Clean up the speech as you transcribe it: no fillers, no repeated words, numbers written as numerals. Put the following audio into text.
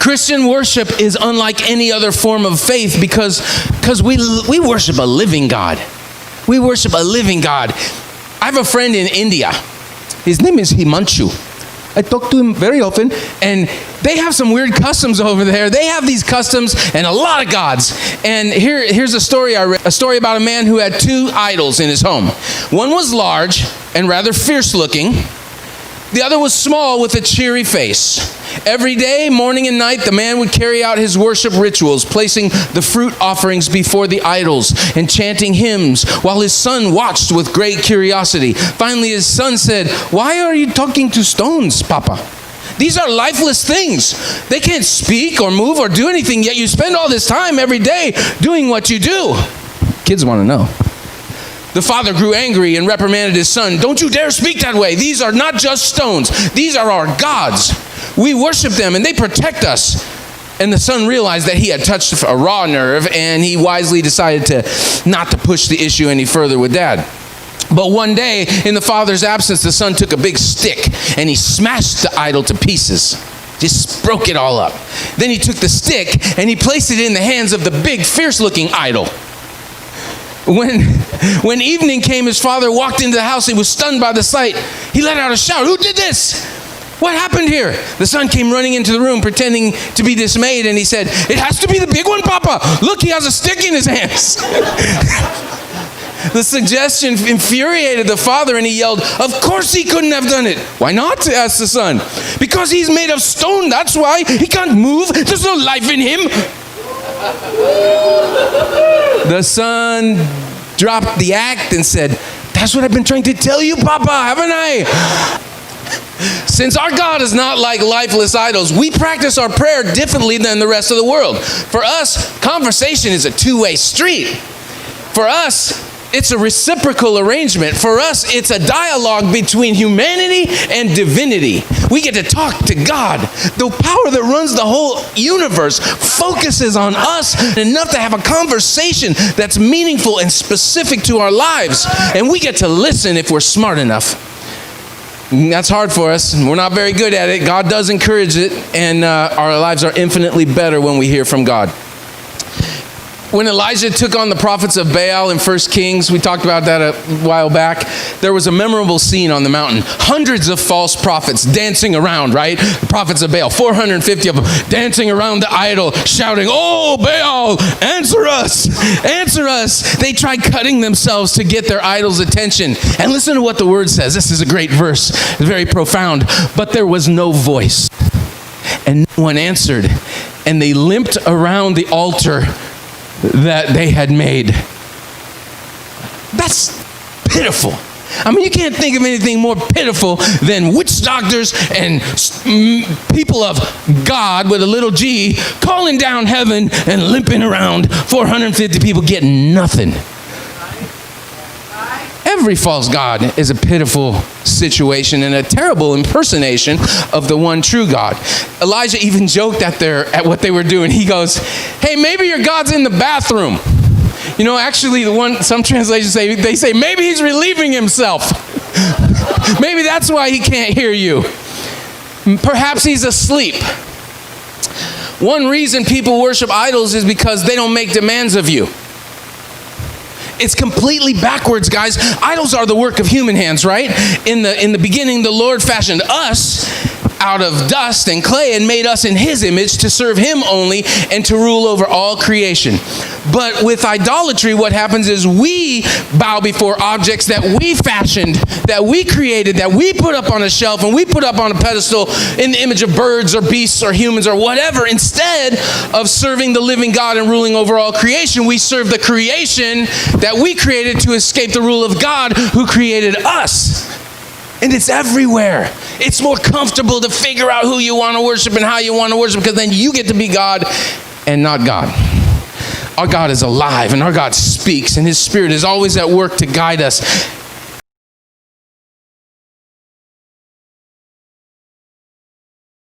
Christian worship is unlike any other form of faith because we worship a living God. We worship a living God. I have a friend in India. His name is Himanshu. I talk to him very often, and they have some weird customs over there. They have these customs and a lot of gods. And here's a story I read, a story about a man who had 2 idols in his home. One was large and rather fierce looking. The other was small with a cheery face. Every day, morning and night, the man would carry out his worship rituals, placing the fruit offerings before the idols and chanting hymns, while his son watched with great curiosity. Finally, his son said, "Why are you talking to stones, Papa? These are lifeless things. They can't speak or move or do anything, yet you spend all this time every day doing what you do." Kids want to know. The father grew angry and reprimanded his son. "Don't you dare speak that way. These are not just stones. These are our gods. We worship them and they protect us." And the son realized that he had touched a raw nerve, and he wisely decided not to push the issue any further with dad. But one day, in the father's absence, the son took a big stick and he smashed the idol to pieces. Just broke it all up. Then he took the stick and he placed it in the hands of the big, fierce-looking idol. When evening came, his father walked into the house. He was stunned by the sight. He let out a shout, "Who did this? What happened here?" The son came running into the room, pretending to be dismayed, and he said, "It has to be the big one, Papa. Look, he has a stick in his hands." The suggestion infuriated the father, and he yelled, "Of course he couldn't have done it." "Why not?" asked the son. "Because he's made of stone, that's why. He can't move. There's no life in him." The son dropped the act and said, "That's what I've been trying to tell you, Papa, haven't I?" Since our God is not like lifeless idols, we practice our prayer differently than the rest of the world. For us, conversation is a two-way street. For us, it's a reciprocal arrangement. For us, it's a dialogue between humanity and divinity. We get to talk to God. The power that runs the whole universe focuses on us enough to have a conversation that's meaningful and specific to our lives. And we get to listen if we're smart enough. That's hard for us. We're not very good at it. God does encourage it, and our lives are infinitely better when we hear from God. When Elijah took on the prophets of Baal in 1 Kings, we talked about that a while back, there was a memorable scene on the mountain. Hundreds of false prophets dancing around, right? The prophets of Baal, 450 of them, dancing around the idol, shouting, "Oh, Baal, answer us, answer us." They tried cutting themselves to get their idol's attention. And listen to what the word says. This is a great verse, very profound. "But there was no voice, and no one answered, and they limped around the altar that they had made." That's pitiful. I mean, you can't think of anything more pitiful than witch doctors and people of God with a little G calling down heaven and limping around 450 people getting nothing. Every false god is a pitiful situation and a terrible impersonation of the one true God. Elijah even joked at what they were doing. He goes, "Hey, maybe your God's in the bathroom." You know, actually, some translations say maybe he's relieving himself. Maybe that's why he can't hear you. Perhaps he's asleep. One reason people worship idols is because they don't make demands of you. It's completely backwards, guys. Idols are the work of human hands, right? In the beginning, the Lord fashioned us out of dust and clay and made us in his image to serve him only and to rule over all creation. But with idolatry, what happens is we bow before objects that we fashioned, that we created, that we put up on a shelf and we put up on a pedestal in the image of birds or beasts or humans or whatever. Instead of serving the living God and ruling over all creation, we serve the creation that we created to escape the rule of God who created us. And it's everywhere. It's more comfortable to figure out who you want to worship and how you want to worship, because then you get to be God and not God. Our God is alive, and our God speaks, and his Spirit is always at work to guide us.